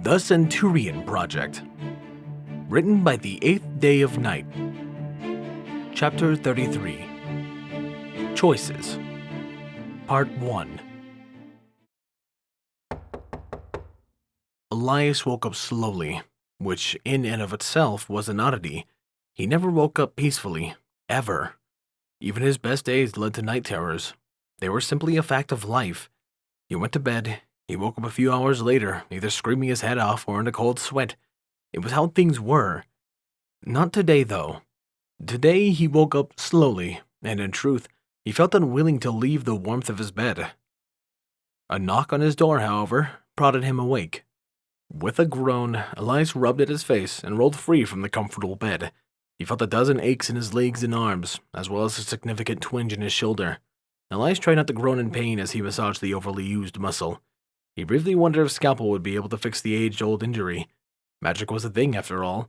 The Centurion Project. Written by the 8th Day of Night. Chapter 33. Choices. Part 1. Elias woke up slowly, which in and of itself was an oddity. He never woke up peacefully, ever. Even his best days led to night terrors. They were simply a fact of life. He went to bed. He woke up a few hours later, either screaming his head off or in a cold sweat. It was how things were. Not today, though. Today he woke up slowly, and in truth, he felt unwilling to leave the warmth of his bed. A knock on his door, however, prodded him awake. With a groan, Elias rubbed at his face and rolled free from the comfortable bed. He felt a dozen aches in his legs and arms, as well as a significant twinge in his shoulder. Elias tried not to groan in pain as he massaged the overly used muscle. He briefly wondered if Scalpel would be able to fix the age-old injury. Magic was a thing, after all.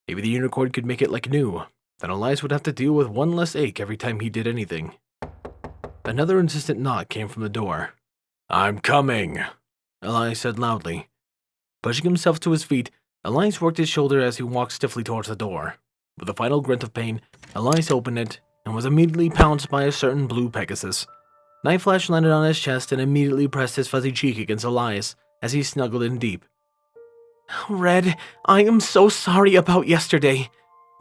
Maybe the unicorn could make it like new. Then Elias would have to deal with one less ache every time he did anything. Another insistent knock came from the door. "I'm coming," Elias said loudly. Pushing himself to his feet, Elias worked his shoulder as he walked stiffly towards the door. With a final grunt of pain, Elias opened it and was immediately pounced by a certain blue Pegasus. Night Flash landed on his chest and immediately pressed his fuzzy cheek against Elias as he snuggled in deep. "Red, I am so sorry about yesterday.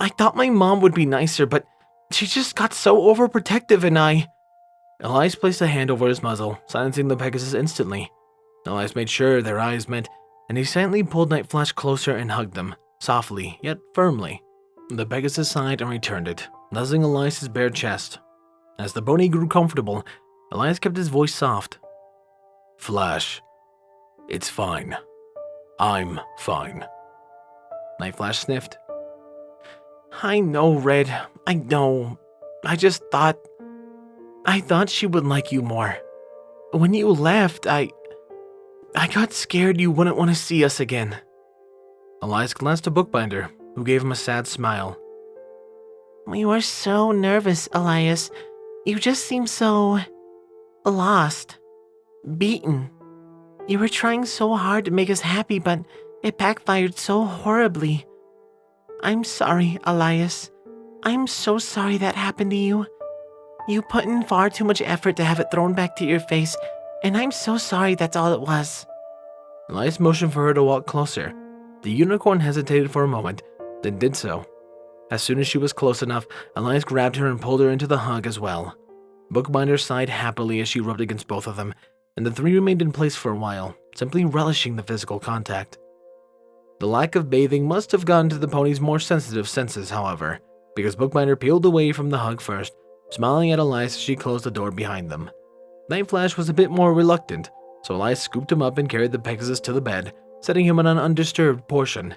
I thought my mom would be nicer, but she just got so overprotective and Elias placed a hand over his muzzle, silencing the Pegasus instantly. Elias made sure their eyes met, and he silently pulled Night Flash closer and hugged them, softly yet firmly. The Pegasus sighed and returned it, nuzzling Elias's bare chest. As the pony grew comfortable, Elias kept his voice soft. "Flash, it's fine. I'm fine." Night Flash sniffed. "I know, Red. I know. I thought she would like you more. When you left, I got scared you wouldn't want to see us again." Elias glanced at Bookbinder, who gave him a sad smile. "We were so nervous, Elias. You just seemed so lost, beaten. You were trying so hard to make us happy, but it backfired so horribly. I'm sorry, Elias. I'm so sorry that happened to you. You put in far too much effort to have it thrown back to your face, and I'm so sorry that's all it was." Elias motioned for her to walk closer. The unicorn hesitated for a moment, then did so. As soon as she was close enough, Elias grabbed her and pulled her into the hug as well. Bookbinder sighed happily as she rubbed against both of them, and the three remained in place for a while, simply relishing the physical contact. The lack of bathing must have gotten to the pony's more sensitive senses, however, because Bookbinder peeled away from the hug first, smiling at Elias as she closed the door behind them. Night Flash was a bit more reluctant, so Elias scooped him up and carried the Pegasus to the bed, setting him on an undisturbed portion.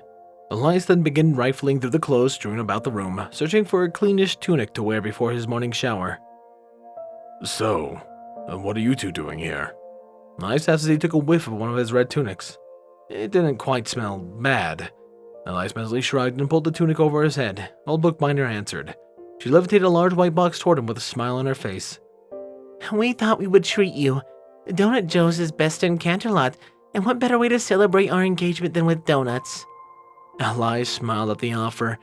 Elias then began rifling through the clothes strewn about the room, searching for a cleanish tunic to wear before his morning shower. "So, what are you two doing here?" Elias asked as he took a whiff of one of his red tunics. It didn't quite smell bad. Elias mentally shrugged and pulled the tunic over his head, while Bookbinder answered. She levitated a large white box toward him with a smile on her face. "We thought we would treat you. Donut Joe's is best in Canterlot, and what better way to celebrate our engagement than with donuts?" Elias smiled at the offer,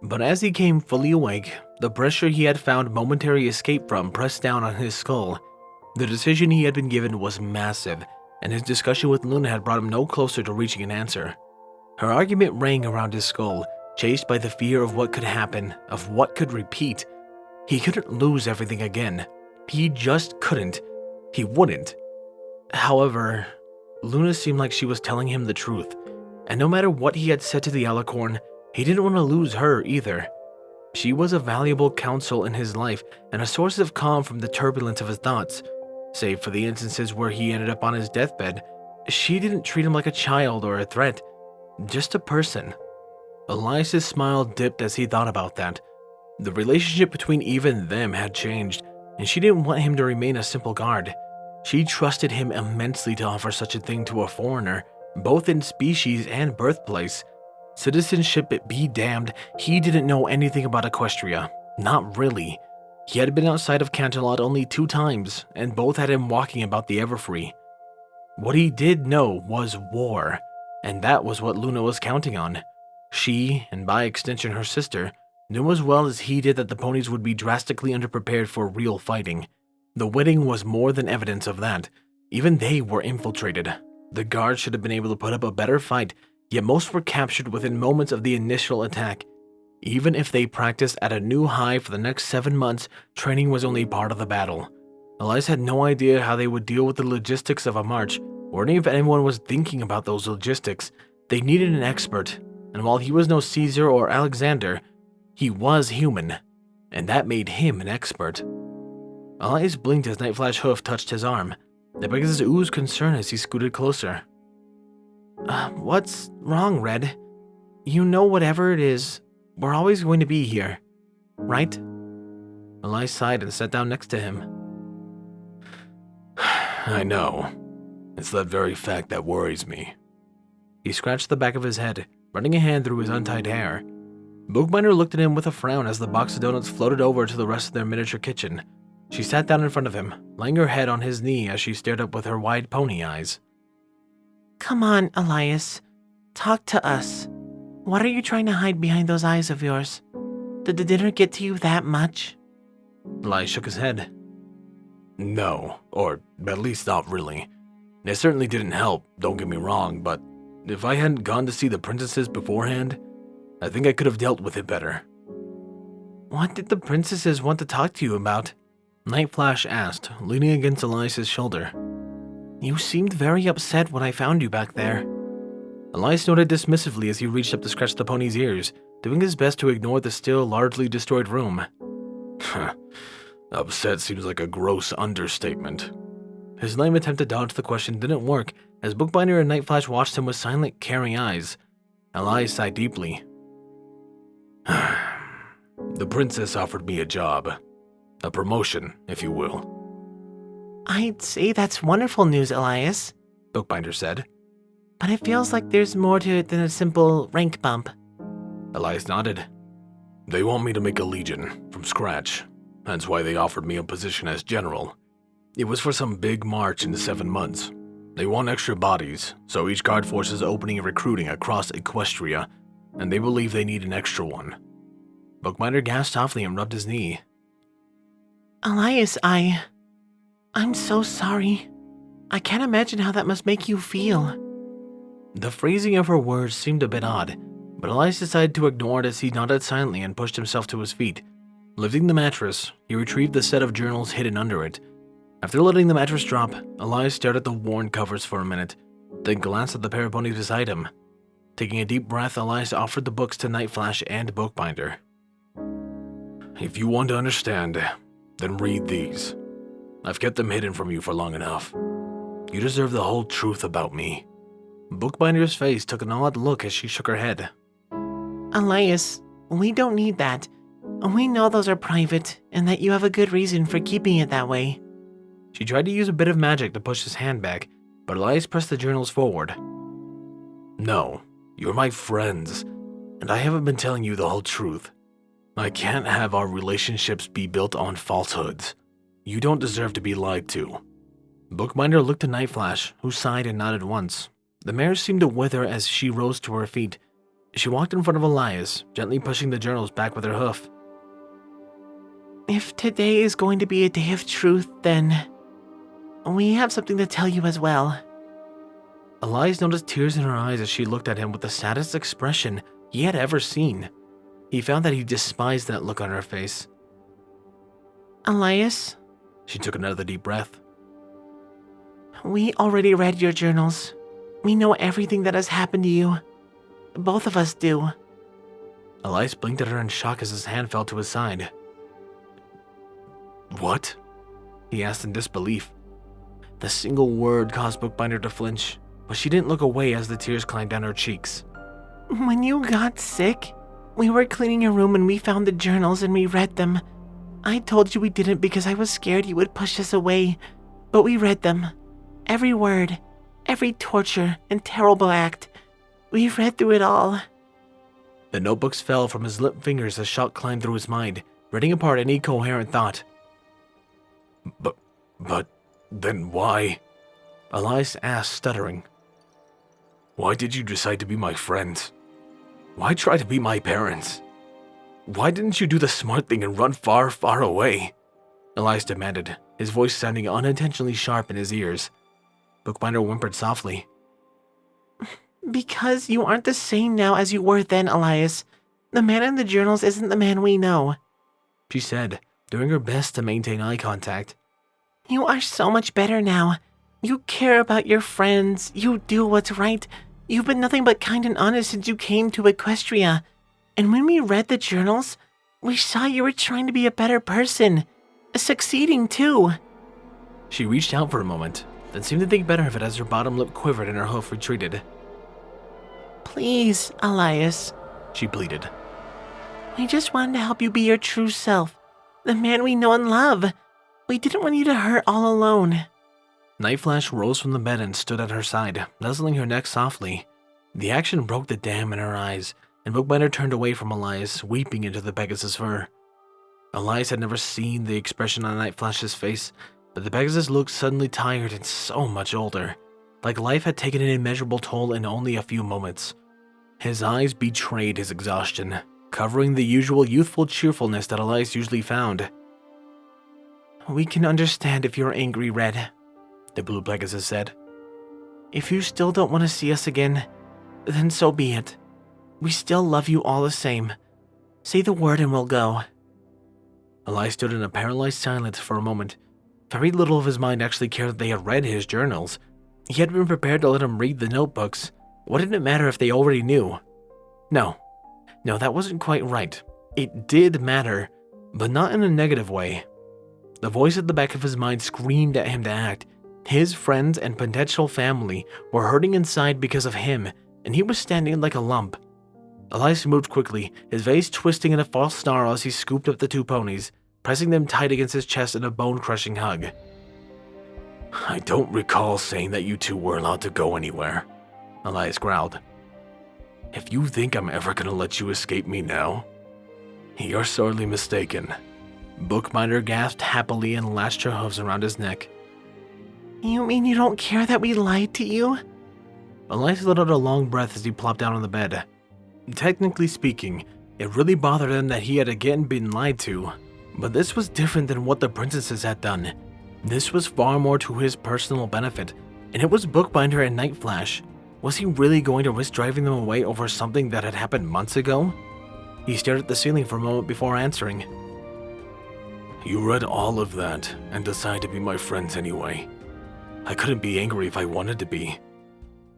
but as he came fully awake, the pressure he had found momentary escape from pressed down on his skull. The decision he had been given was massive, and his discussion with Luna had brought him no closer to reaching an answer. Her argument rang around his skull, chased by the fear of what could happen, of what could repeat. He couldn't lose everything again. He just couldn't. He wouldn't. However, Luna seemed like she was telling him the truth, and no matter what he had said to the alicorn, he didn't want to lose her either. She was a valuable counsel in his life and a source of calm from the turbulence of his thoughts. Save for the instances where he ended up on his deathbed, she didn't treat him like a child or a threat, just a person. Elias's smile dipped as he thought about that. The relationship between even them had changed, and she didn't want him to remain a simple guard. She trusted him immensely to offer such a thing to a foreigner, both in species and birthplace. Citizenship be damned, he didn't know anything about Equestria. Not really. He had been outside of Canterlot only 2 times, and both had him walking about the Everfree. What he did know was war. And that was what Luna was counting on. She, and by extension her sister, knew as well as he did that the ponies would be drastically underprepared for real fighting. The wedding was more than evidence of that. Even they were infiltrated. The guards should have been able to put up a better fight, yet most were captured within moments of the initial attack. Even if they practiced at a new high for the next 7 months, training was only part of the battle. Elias had no idea how they would deal with the logistics of a march, or if anyone was thinking about those logistics. They needed an expert, and while he was no Caesar or Alexander, he was human, and that made him an expert. Elias blinked as Nightflash hoof touched his arm. That begs his ooze concern as he scooted closer. What's wrong, Red? You know whatever it is, we're always going to be here, right? Elias sighed and sat down next to him. I know. It's that very fact that worries me. He scratched the back of his head, running a hand through his untied hair. Bookbinder looked at him with a frown as the box of donuts floated over to the rest of their miniature kitchen. She sat down in front of him, laying her head on his knee as she stared up with her wide pony eyes. Come on, Elias. Talk to us. What are you trying to hide behind those eyes of yours? Did the dinner get to you that much? Elias shook his head. No, or at least not really. It certainly didn't help, don't get me wrong, but if I hadn't gone to see the princesses beforehand, I think I could have dealt with it better. What did the princesses want to talk to you about? Nightflash asked, leaning against Elias's shoulder. You seemed very upset when I found you back there. Elias nodded dismissively as he reached up to scratch the pony's ears, doing his best to ignore the still largely destroyed room. Upset seems like a gross understatement. His lame attempt to dodge the question didn't work as Bookbinder and Nightflash watched him with silent, caring eyes. Elias sighed deeply. The princess offered me a job. A promotion, if you will. I'd say that's wonderful news, Elias, Bookbinder said. But it feels like there's more to it than a simple rank bump. Elias nodded. They want me to make a legion, from scratch. That's why they offered me a position as general. It was for some big march in 7 months. They want extra bodies, so each guard force is opening and recruiting across Equestria, and they believe they need an extra one. Bookbinder gasped softly and rubbed his knee. Elias, I'm so sorry. I can't imagine how that must make you feel. The phrasing of her words seemed a bit odd, but Elias decided to ignore it as he nodded silently and pushed himself to his feet. Lifting the mattress, he retrieved the set of journals hidden under it. After letting the mattress drop, Elias stared at the worn covers for a minute, then glanced at the pair of ponies beside him. Taking a deep breath, Elias offered the books to Nightflash and Bookbinder. If you want to understand, then read these. I've kept them hidden from you for long enough. You deserve the whole truth about me. Bookbinder's face took an odd look as she shook her head. Elias, we don't need that. We know those are private, and that you have a good reason for keeping it that way. She tried to use a bit of magic to push his hand back, but Elias pressed the journals forward. No, you're my friends, and I haven't been telling you the whole truth. I can't have our relationships be built on falsehoods. You don't deserve to be lied to. Bookbinder looked at Nightflash, who sighed and nodded once. The mare seemed to wither as she rose to her feet. She walked in front of Elias, gently pushing the journals back with her hoof. If today is going to be a day of truth, then we have something to tell you as well. Elias noticed tears in her eyes as she looked at him with the saddest expression he had ever seen. He found that he despised that look on her face. Elias? She took another deep breath. We already read your journals. We know everything that has happened to you. Both of us do. Elias blinked at her in shock as his hand fell to his side. What? He asked in disbelief. The single word caused Bookbinder to flinch, but she didn't look away as the tears climbed down her cheeks. When you got sick, we were cleaning your room and we found the journals and we read them. I told you we didn't because I was scared you would push us away, but we read them. Every word, every torture and terrible act. We read through it all. The notebooks fell from his limp fingers as shock climbed through his mind, ripping apart any coherent thought. But then why? Elias asked, stuttering. Why did you decide to be my friends? Why try to be my parents? Why didn't you do the smart thing and run far, far away? Elias demanded, his voice sounding unintentionally sharp in his ears. Bookbinder whimpered softly. Because you aren't the same now as you were then, Elias. The man in the journals isn't the man we know, she said, doing her best to maintain eye contact. You are so much better now. You care about your friends. You do what's right. You've been nothing but kind and honest since you came to Equestria. And when we read the journals, we saw you were trying to be a better person. Succeeding, too. She reached out for a moment, then seemed to think better of it as her bottom lip quivered and her hoof retreated. Please, Elias, she pleaded. We just wanted to help you be your true self, the man we know and love. We didn't want you to hurt all alone. Nightflash rose from the bed and stood at her side, nuzzling her neck softly. The action broke the dam in her eyes, and Bookbinder turned away from Elias, weeping into the Pegasus fur. Elias had never seen the expression on Nightflash's face, but the Pegasus looked suddenly tired and so much older, like life had taken an immeasurable toll in only a few moments. His eyes betrayed his exhaustion, covering the usual youthful cheerfulness that Elias usually found. We can understand if you're angry, Red, the Blue Pegasus said. If you still don't want to see us again, then so be it. We still love you all the same. Say the word and we'll go. Elias stood in a paralyzed silence for a moment. Very little of his mind actually cared that they had read his journals. He had been prepared to let him read the notebooks. What did it matter if they already knew? No, that wasn't quite right. It did matter, but not in a negative way. The voice at the back of his mind screamed at him to act. His friends and potential family were hurting inside because of him, and he was standing like a lump. Elias moved quickly, his face twisting in a false snarl as he scooped up the two ponies, pressing them tight against his chest in a bone-crushing hug. I don't recall saying that you two were allowed to go anywhere, Elias growled. If you think I'm ever gonna let you escape me now, you're sorely mistaken. Bookbinder gasped happily and lashed her hooves around his neck. You mean you don't care that we lied to you? Elias let out a long breath as he plopped down on the bed. Technically speaking, it really bothered him that he had again been lied to, but this was different than what the princesses had done. This was far more to his personal benefit, and it was Bookbinder and Nightflash. Was he really going to risk driving them away over something that had happened months ago? He stared at the ceiling for a moment before answering. You read all of that and decided to be my friends anyway. I couldn't be angry if I wanted to be.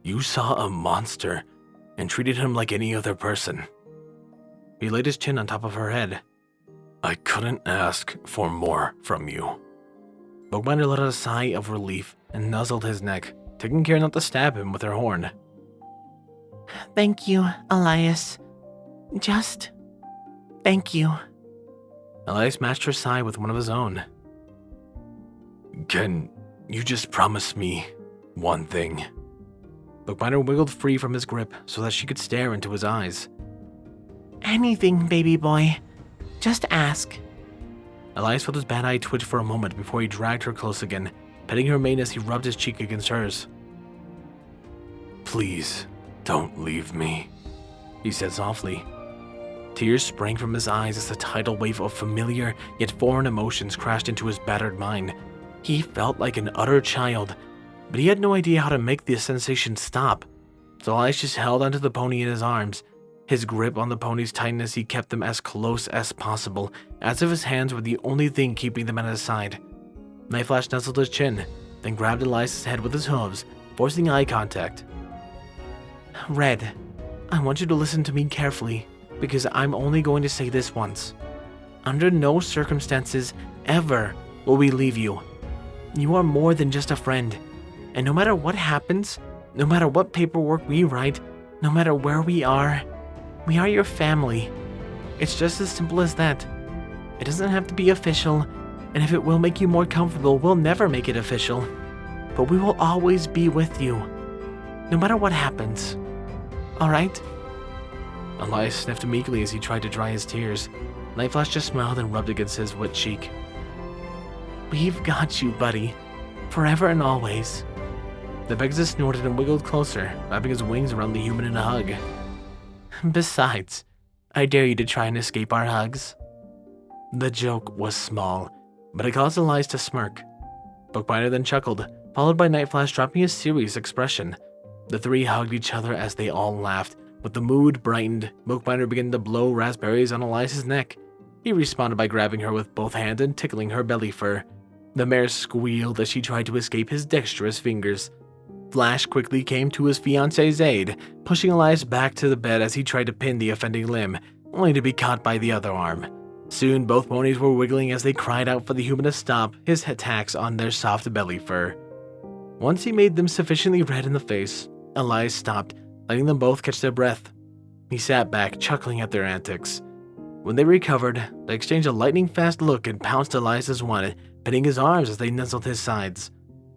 You saw a monster and treated him like any other person. He laid his chin on top of her head. I couldn't ask for more from you. Bookbinder let out a sigh of relief and nuzzled his neck, taking care not to stab him with her horn. Thank you, Elias. Just thank you. Elias matched her sigh with one of his own. Can you just promise me one thing? Bookbinder wiggled free from his grip so that she could stare into his eyes. Anything, baby boy. Just ask. Elias felt his bad eye twitch for a moment before he dragged her close again, petting her mane as he rubbed his cheek against hers. Please, don't leave me, he said softly. Tears sprang from his eyes as a tidal wave of familiar yet foreign emotions crashed into his battered mind. He felt like an utter child, but he had no idea how to make the sensation stop. So Elias just held onto the pony in his arms. His grip on the ponies tightened as he kept them as close as possible, as if his hands were the only thing keeping them at his side. Nightflash nuzzled his chin, then grabbed Elias' head with his hooves, forcing eye contact. Red, I want you to listen to me carefully, because I'm only going to say this once. Under no circumstances, ever, will we leave you. You are more than just a friend, and no matter what happens, no matter what paperwork we write, no matter where we are your family. It's just as simple as that. It doesn't have to be official, and if it will make you more comfortable, we'll never make it official. But we will always be with you, no matter what happens. Alright? Elias sniffed meekly as he tried to dry his tears. Nightflash just smiled and rubbed against his wet cheek. We've got you, buddy. Forever and always. The Pegasus snorted and wiggled closer, wrapping his wings around the human in a hug. Besides, I dare you to try and escape our hugs. The joke was small, but it caused Elias to smirk. Bookbinder then chuckled, followed by Nightflash dropping a serious expression. The three hugged each other as they all laughed. With the mood brightened, Bookbinder began to blow raspberries on Elias's neck. He responded by grabbing her with both hands and tickling her belly fur. The mare squealed as she tried to escape his dexterous fingers. Flash quickly came to his fiance's aid, pushing Elias back to the bed as he tried to pin the offending limb, only to be caught by the other arm. Soon, both ponies were wiggling as they cried out for the human to stop his attacks on their soft belly fur. Once he made them sufficiently red in the face, Elias stopped, letting them both catch their breath. He sat back, chuckling at their antics. When they recovered, they exchanged a lightning-fast look and pounced Elias's one, pinning his arms as they nuzzled his sides.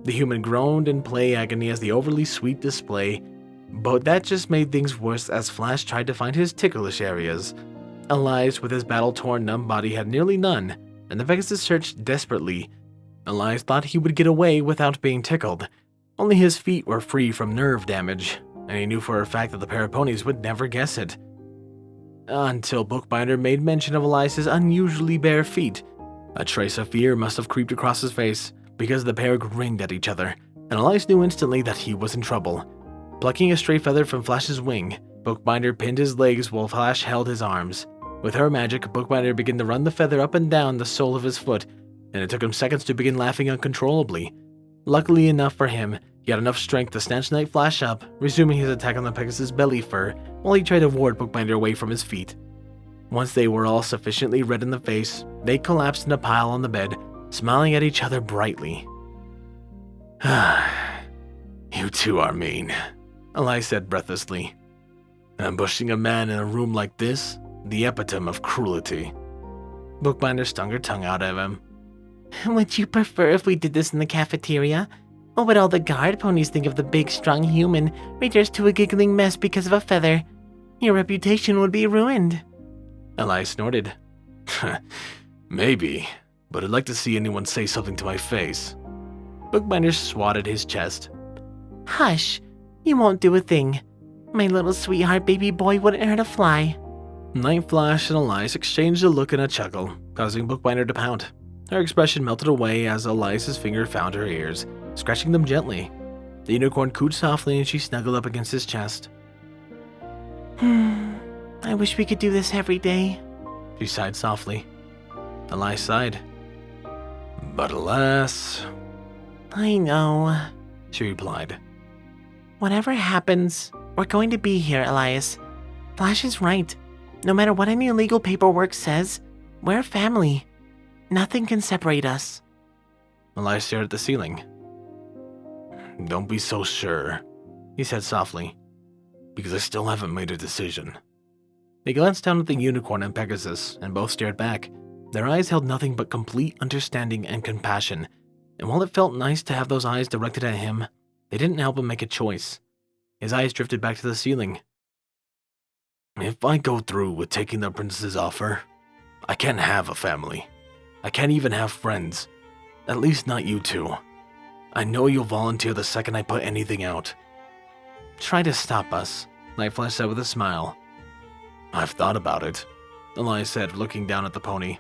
The human groaned in play agony as the overly sweet display, but that just made things worse as Flash tried to find his ticklish areas. Elias, with his battle-torn numb body, had nearly none, and the Pegasus searched desperately. Elias thought he would get away without being tickled. Only his feet were free from nerve damage, and he knew for a fact that the pair of ponies would never guess it. Until Bookbinder made mention of Elias's unusually bare feet. A trace of fear must have creeped across his face, because the pair grinned at each other, and Elias knew instantly that he was in trouble. Plucking a stray feather from Flash's wing, Bookbinder pinned his legs while Flash held his arms. With her magic, Bookbinder began to run the feather up and down the sole of his foot, and it took him seconds to begin laughing uncontrollably. Luckily enough for him, he had enough strength to snatch Nightflash up, resuming his attack on the Pegasus' belly fur while he tried to ward Bookbinder away from his feet. Once they were all sufficiently red in the face, they collapsed in a pile on the bed, smiling at each other brightly. You two are mean, Elias said breathlessly. Ambushing a man in a room like this? The epitome of cruelty. Bookbinder stung her tongue out at him. Would you prefer if we did this in the cafeteria? What would all the guard ponies think of the big, strong human reduced to a giggling mess because of a feather? Your reputation would be ruined. Elias snorted. Maybe, but I'd like to see anyone say something to my face. Bookbinder swatted his chest. Hush, you won't do a thing. My little sweetheart baby boy wouldn't hurt a fly. Nightflash and Elias exchanged a look and a chuckle, causing Bookbinder to pout. Her expression melted away as Elias's finger found her ears, scratching them gently. The unicorn cooed softly and she snuggled up against his chest. I wish we could do this every day. She sighed softly. Elias sighed. But alas... I know, she replied. Whatever happens, we're going to be here, Elias. Flash is right. No matter what any legal paperwork says, we're family. Nothing can separate us. Elias stared at the ceiling. Don't be so sure, he said softly, because I still haven't made a decision. They glanced down at the unicorn and Pegasus, and both stared back. Their eyes held nothing but complete understanding and compassion, and while it felt nice to have those eyes directed at him, they didn't help him make a choice. His eyes drifted back to the ceiling. If I go through with taking the princess's offer, I can't have a family. I can't even have friends. At least not you two. I know you'll volunteer the second I put anything out. Try to stop us, Nightflash said with a smile. I've thought about it, Elias said, looking down at the pony.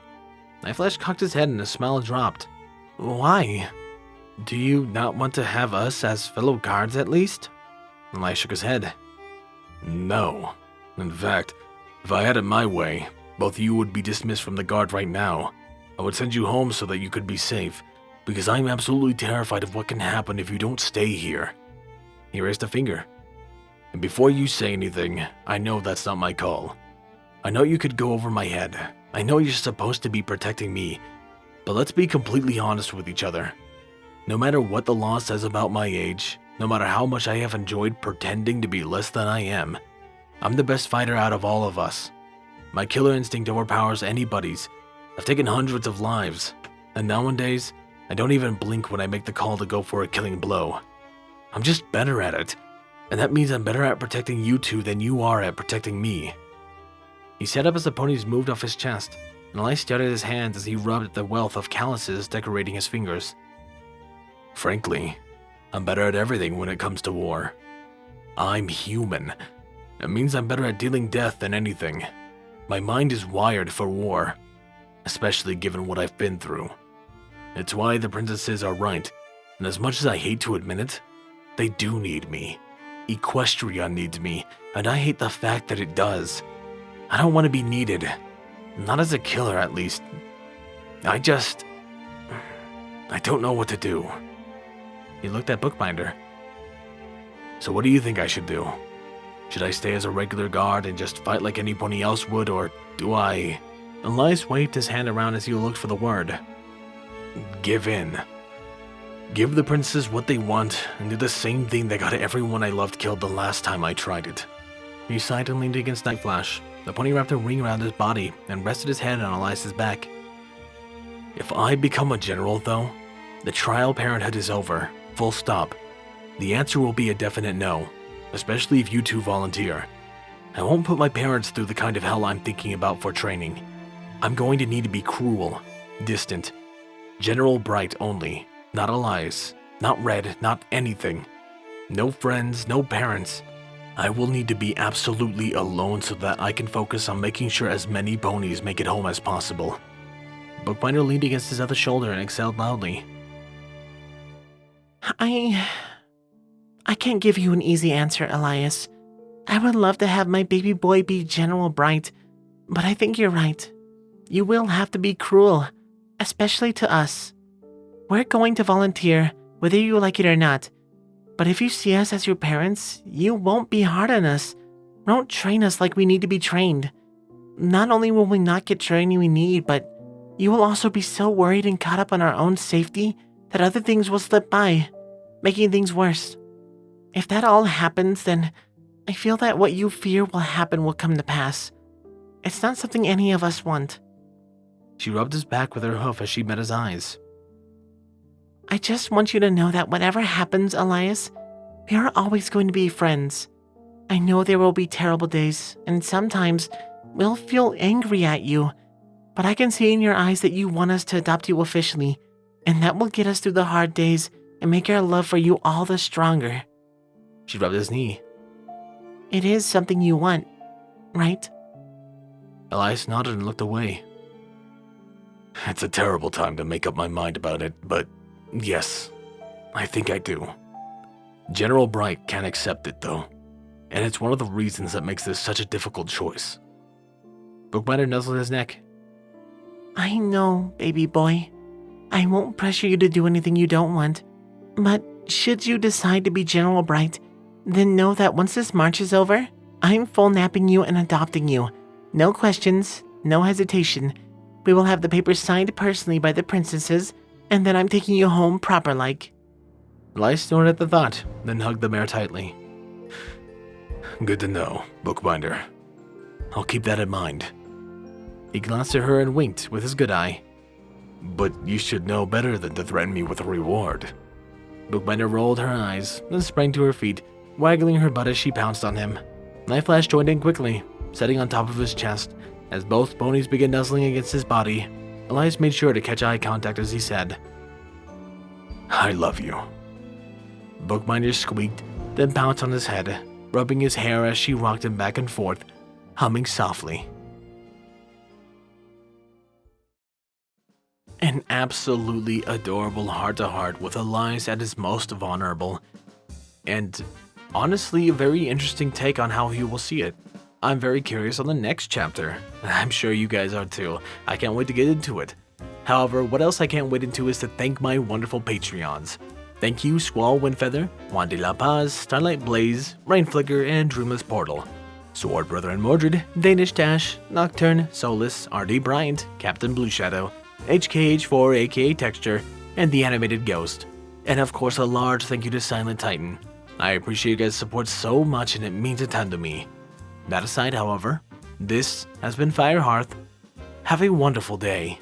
Nightflash cocked his head and his smile dropped. Why? Do you not want to have us as fellow guards at least? Elias shook his head. No. In fact, if I had it my way, both of you would be dismissed from the guard right now. I would send you home so that you could be safe, because I'm absolutely terrified of what can happen if you don't stay here. He raised a finger. And before you say anything, I know that's not my call. I know you could go over my head. I know you're supposed to be protecting me, but let's be completely honest with each other. No matter what the law says about my age, no matter how much I have enjoyed pretending to be less than I am, I'm the best fighter out of all of us. My killer instinct overpowers anybody's. I've taken hundreds of lives, and nowadays, I don't even blink when I make the call to go for a killing blow. I'm just better at it, and that means I'm better at protecting you two than you are at protecting me. He sat up as the ponies moved off his chest, and Elias stared at his hands as he rubbed at the wealth of calluses decorating his fingers. Frankly, I'm better at everything when it comes to war. I'm human. It means I'm better at dealing death than anything. My mind is wired for war, especially given what I've been through. It's why the princesses are right, and as much as I hate to admit it, they do need me. Equestria needs me, and I hate the fact that it does. I don't want to be needed. Not as a killer, at least. I don't know what to do. He looked at Bookbinder. So what do you think I should do? Should I stay as a regular guard and just fight like anybody else would, or do I... Elias waved his hand around as he looked for the word. Give in. Give the princesses what they want, and do the same thing that got everyone I loved killed the last time I tried it. He sighed and leaned against Night Flash. The pony wrapped a ring around his body and rested his head on Elias's back. If I become a general, though, the trial parenthood is over. Full stop. The answer will be a definite no, especially if you two volunteer. I won't put my parents through the kind of hell I'm thinking about for training. I'm going to need to be cruel, distant. General Bright only, not Elias, not Red, not anything. No friends, no parents. I will need to be absolutely alone so that I can focus on making sure as many ponies make it home as possible. Bookbinder leaned against his other shoulder and exhaled loudly. I can't give you an easy answer, Elias. I would love to have my baby boy be General Bright, but I think you're right. You will have to be cruel, especially to us. We're going to volunteer, whether you like it or not. But if you see us as your parents, you won't be hard on us. Won't train us like we need to be trained. Not only will we not get training we need, but you will also be so worried and caught up on our own safety that other things will slip by, making things worse. If that all happens, then I feel that what you fear will come to pass. It's not something any of us want. She rubbed his back with her hoof as she met his eyes. I just want you to know that whatever happens, Elias, we are always going to be friends. I know there will be terrible days, and sometimes we'll feel angry at you, but I can see in your eyes that you want us to adopt you officially, and that will get us through the hard days and make our love for you all the stronger. She rubbed his knee. It is something you want, right? Elias nodded and looked away. It's a terrible time to make up my mind about it, but yes, I think I do. General Bright can't accept it, though, and it's one of the reasons that makes this such a difficult choice. Bookbinder nuzzled his neck. I know, baby boy. I won't pressure you to do anything you don't want, but should you decide to be General Bright, then know that once this march is over, I'm full napping you and adopting you. No questions, no hesitation. We will have the papers signed personally by the princesses, and then I'm taking you home proper-like. Elias snorted at the thought, then hugged the mare tightly. Good to know, Bookbinder. I'll keep that in mind. He glanced at her and winked with his good eye. But you should know better than to threaten me with a reward. Bookbinder rolled her eyes, then sprang to her feet, waggling her butt as she pounced on him. Night Flash joined in quickly, sitting on top of his chest. As both ponies began nuzzling against his body, Elias made sure to catch eye contact as he said, I love you. Bookbinder squeaked, then pounced on his head, rubbing his hair as she rocked him back and forth, humming softly. An absolutely adorable heart-to-heart with Elias at his most vulnerable, and honestly a very interesting take on how he will see it. I'm very curious on the next chapter. I'm sure you guys are too. I can't wait to get into it. However, what else I can't wait into is to thank my wonderful Patreons. Thank you Squall Windfeather, Juan de la Paz, Starlight Blaze, Rainflicker, and Dreamless Portal. Sword Brother and Mordred, Danish Dash, Nocturne, Solus, RD Bryant, Captain Blue Shadow, HKH4 aka Texture, and the Animated Ghost. And of course a large thank you to Silent Titan. I appreciate you guys' support so much and it means a ton to me. That aside, however, this has been Firehearth. Have a wonderful day.